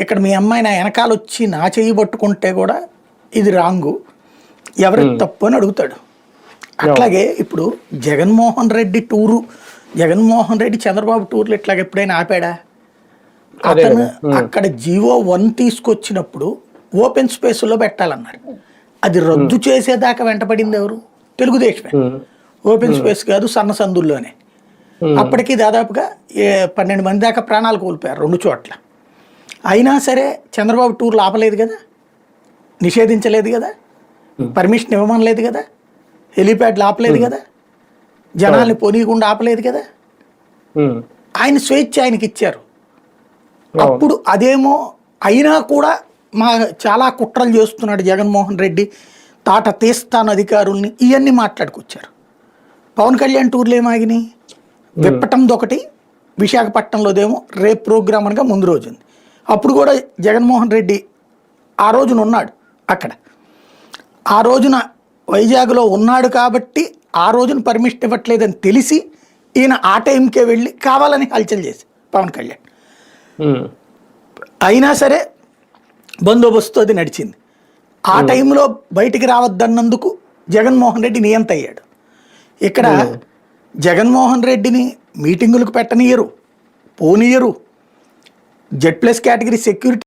ఇక్కడ మీ అమ్మాయి నా వెనకాల వచ్చి నా చెయ్యి పట్టుకుంటే కూడా ఇది రాంగు, ఎవరికి తప్పు అని అడుగుతాడు. అట్లాగే ఇప్పుడు జగన్మోహన్ రెడ్డి టూరు, జగన్మోహన్ రెడ్డి చంద్రబాబు టూర్లు ఇట్లాగ ఎప్పుడైనా ఆపాడా? అతను అక్కడ G01 తీసుకొచ్చినప్పుడు ఓపెన్ స్పేస్లో పెట్టాలన్నారు. అది రద్దు చేసేదాకా వెంటపడింది ఎవరు? తెలుగుదేశమే. ఓపెన్ స్పేస్ కాదు, సన్న సందుల్లోనే. అప్పటికి దాదాపుగా 12 మంది దాకా ప్రాణాలు కోల్పోయారు 2 చోట్ల. అయినా సరే చంద్రబాబు టూర్లు ఆపలేదు కదా, నిషేధించలేదు కదా, పర్మిషన్ ఇవ్వమనలేదు కదా, హెలీప్యాడ్లు ఆపలేదు కదా, జనాల్ని పోనీయకుండా ఆపలేదు కదా. ఆయన స్వేచ్ఛ ఆయనకి ఇచ్చారు. అప్పుడు అదేమో అయినా కూడా చాలా కుట్రలు చేస్తున్నాడు జగన్మోహన్ రెడ్డి, తాట తీస్తాను అధికారుల్ని, ఇవన్నీ మాట్లాడుకొచ్చారు. పవన్ కళ్యాణ్ టూర్లు ఏమాగినాయి? విప్పటంది ఒకటి, విశాఖపట్నంలోదేమో రేపు ప్రోగ్రామ్ అనగా ముందు రోజు ఉంది. అప్పుడు కూడా జగన్మోహన్ రెడ్డి ఆ రోజున ఉన్నాడు అక్కడ. ఆ రోజున వైజాగ్లో ఉన్నాడు కాబట్టి ఆ రోజున పర్మిషన్ ఇవ్వట్లేదని తెలిసి ఈయన ఆ టైంకే వెళ్ళి కావాలని హల్చల్ చేసి పవన్ కళ్యాణ్. అయినా సరే బందోబస్తు అది నడిచింది. ఆ టైంలో బయటికి రావద్దన్నందుకు జగన్మోహన్ రెడ్డి నియంత అయ్యాడు. ఇక్కడ జగన్మోహన్ రెడ్డిని మీటింగులకు పెట్టనియరు, పోనీయరు, Z+ కేటగిరీ సెక్యూరిటీ